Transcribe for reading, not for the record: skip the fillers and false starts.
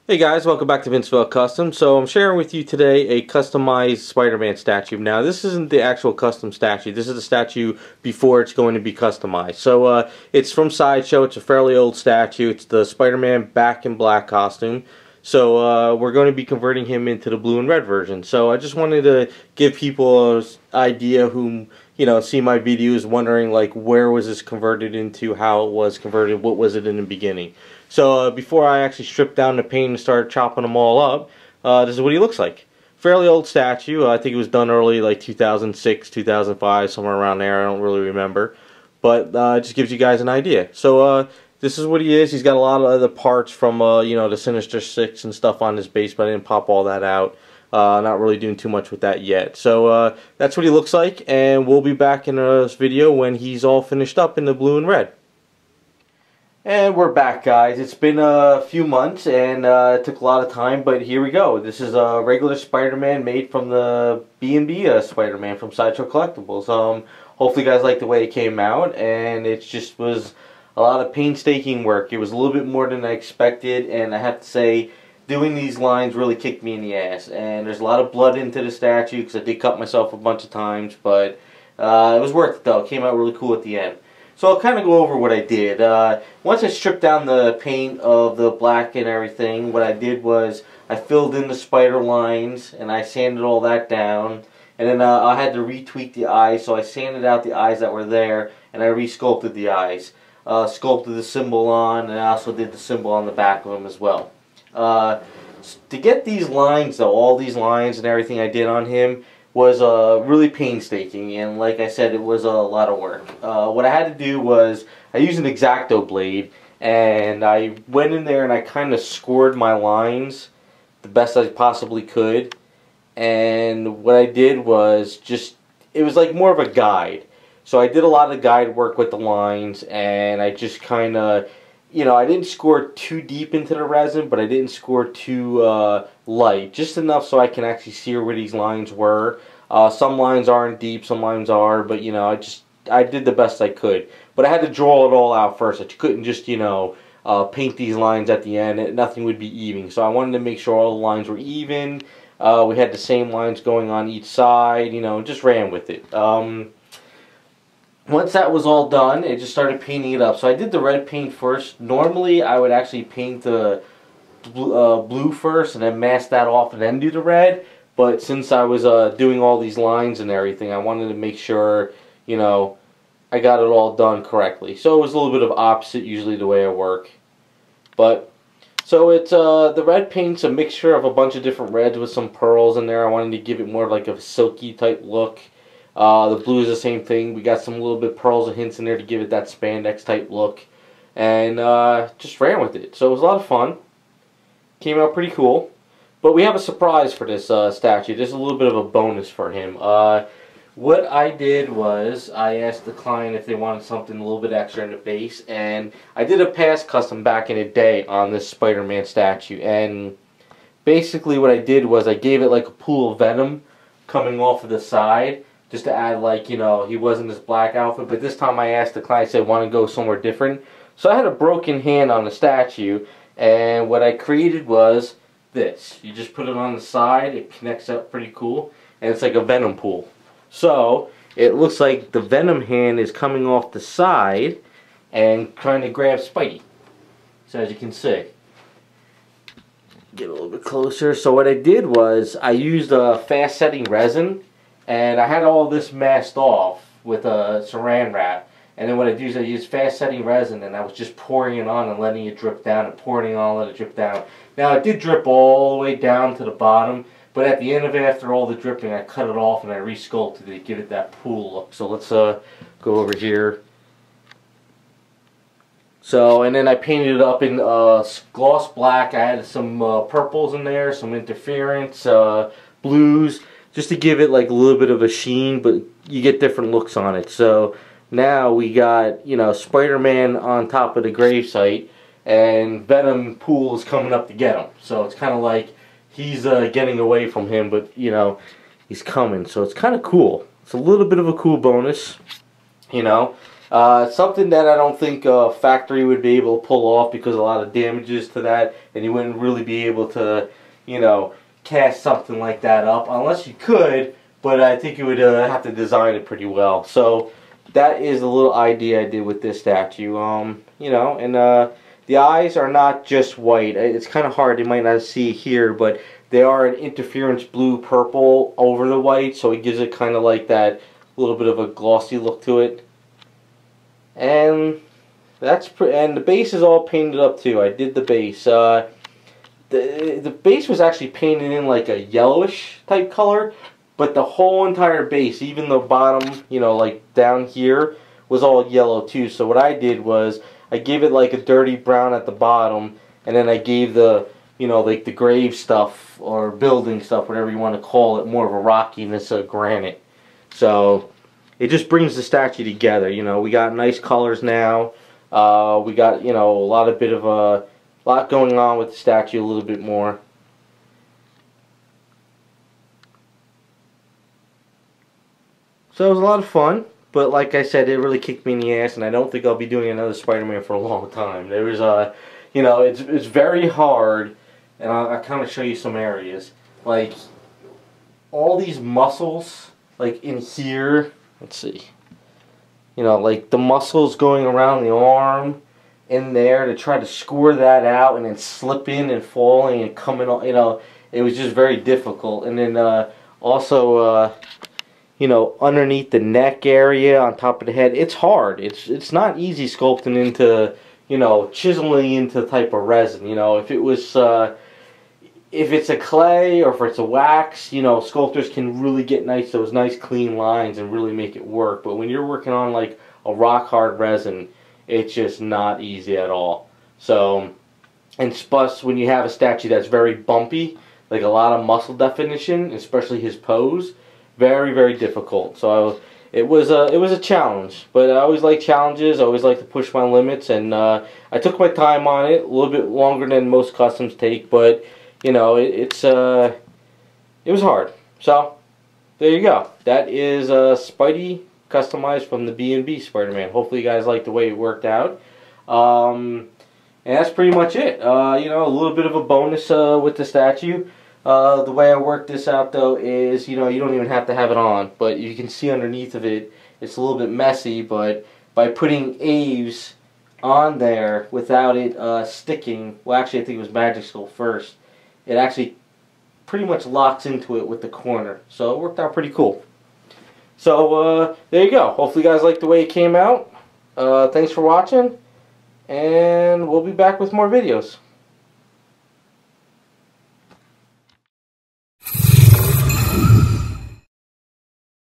Hey guys, welcome back to Vince-Vell Custom. So I'm sharing with you today a customized Spider-Man statue. Now this isn't the actual custom statue. This is the statue before it's going to be customized. So it's from Sideshow. It's a fairly old statue. It's the Spider-Man back in black costume. So we're going to be converting him into the blue and red version. So I just wanted to give people an idea who see my videos wondering like where was this converted into, how it was converted, what was it in the beginning. So before I actually stripped down the paint and started chopping them all up, this is what he looks like. Fairly old statue. I think it was done early, like 2006, 2005, somewhere around there. I don't really remember. But it just gives you guys an idea. So this is what he is. He's got a lot of other parts from the Sinister Six and stuff on his base, but I didn't pop all that out. Not really doing too much with that yet. So that's what he looks like, and we'll be back in this video when he's all finished up in the blue and red. And we're back, guys. It's been a few months and it took a lot of time, but here we go. This is a regular Spider-Man made from the B&B Spider-Man from Sideshow Collectibles. Hopefully you guys like the way it came out, and it just was a lot of painstaking work. It was a little bit more than I expected, and I have to say, doing these lines really kicked me in the ass. And there's a lot of blood into the statue because I did cut myself a bunch of times, but it was worth it though. It came out really cool at the end. So I'll kind of go over what I did. Once I stripped down the paint of the black and everything, what I did was I filled in the spider lines and I sanded all that down. And then I had to retweak the eyes, so I sanded out the eyes that were there and I resculpted the eyes. Sculpted the symbol on, and I also did the symbol on the back of them as well. To get these lines though, all these lines and everything I did on him, was really painstaking, and like I said, it was a lot of work. What I had to do was I used an X-Acto blade, and I went in there and I kind of scored my lines the best I possibly could. And what I did was it was like more of a guide. So I did a lot of guide work with the lines, and I just kind of, I didn't score too deep into the resin, but I didn't score too light. Just enough so I can actually see where these lines were. Some lines aren't deep, some lines are, but I did the best I could. But I had to draw it all out first. I couldn't just, paint these lines at the end. Nothing would be even. So I wanted to make sure all the lines were even. We had the same lines going on each side, just ran with it. Once that was all done, I just started painting it up. So I did the red paint first. Normally, I would actually paint the blue first and then mask that off and then do the red. But since I was doing all these lines and everything, I wanted to make sure, I got it all done correctly. So it was a little bit of opposite usually the way I work. But, so it's, the red paint's a mixture of a bunch of different reds with some pearls in there. I wanted to give it more of like a silky type look. The blue is the same thing. We got some little bit pearls and hints in there to give it that spandex type look. And just ran with it. So it was a lot of fun. Came out pretty cool. But we have a surprise for this statue. There's a little bit of a bonus for him. What I did was I asked the client if they wanted something a little bit extra in the base. And I did a past custom back in the day on this Spider-Man statue. And basically what I did was I gave it like a pool of venom coming off of the side. Just to add, like, he was in this black outfit. But this time I asked the client, I said, want to go somewhere different. So I had a broken hand on the statue. And what I created was this. You just put it on the side. It connects up pretty cool. And it's like a venom pool. So it looks like the venom hand is coming off the side and trying to grab Spidey. So as you can see. Get a little bit closer. So what I did was I used a fast setting resin. And I had all this masked off with a saran wrap. And then what I do is I use fast setting resin, and I was just pouring it on and letting it drip down and pouring it on and let it drip down. Now it did drip all the way down to the bottom, but at the end of it, after all the dripping, I cut it off and I resculpted it to give it that pool look. So let's go over here. So, and then I painted it up in gloss black. I added some purples in there, some interference, blues, just to give it like a little bit of a sheen, but you get different looks on it. So now we got, Spider-Man on top of the gravesite, and Venom Pool is coming up to get him. So it's kind of like he's getting away from him, but he's coming. So it's kind of cool. It's a little bit of a cool bonus, Something that I don't think a factory would be able to pull off because a lot of damages to that, and you wouldn't really be able to, you know, cast something like that up unless you could, but I think you would have to design it pretty well. So that is a little idea I did with this statue. You know, and the eyes are not just white. It's kind of hard, you might not see here, but they are an interference blue purple over the white, so it gives it kind of like that little bit of a glossy look to it. And and the base is all painted up too. I did the base. The base was actually painted in like a yellowish type color, but the whole entire base, even the bottom, you know, like down here, was all yellow too. So what I did was I gave it like a dirty brown at the bottom, and then I gave the, you know, like the grave stuff or building stuff, whatever you want to call it, more of a rockiness of granite. So it just brings the statue together. You know, we got nice colors now. We got, you know, a lot going on with the statue a little bit more. So it was a lot of fun, but like I said, it really kicked me in the ass, and I don't think I'll be doing another Spider-Man for a long time. There was you know, it's very hard, and I'll kind of show you some areas. Like, all these muscles, like in here, let's see, you know, like the muscles going around the arm in there, to try to score that out and then slipping and falling and coming on, you know, it was just very difficult. And then also you know, underneath the neck area, on top of the head, it's hard. It's not easy sculpting into, you know, chiseling into type of resin. You know, if it was if it's a clay or if it's a wax, you know, sculptors can really get those nice clean lines and really make it work. But when you're working on like a rock hard resin, it's just not easy at all. So, and plus when you have a statue that's very bumpy, like a lot of muscle definition, especially his pose, very, very difficult. So it was a challenge, but I always like challenges. I always like to push my limits, and I took my time on it, a little bit longer than most customs take, but you know, it was hard. So there you go. That is Spidey customized from the B&B Spider-Man. Hopefully you guys like the way it worked out. And that's pretty much it. You know, a little bit of a bonus with the statue. The way I worked this out though is, you know, you don't even have to have it on, but you can see underneath of it, it's a little bit messy, but by putting Aves on there without it sticking, well actually I think it was Magic Skull first, it actually pretty much locks into it with the corner. So it worked out pretty cool. So there you go. Hopefully you guys like the way it came out. Thanks for watching, and we'll be back with more videos.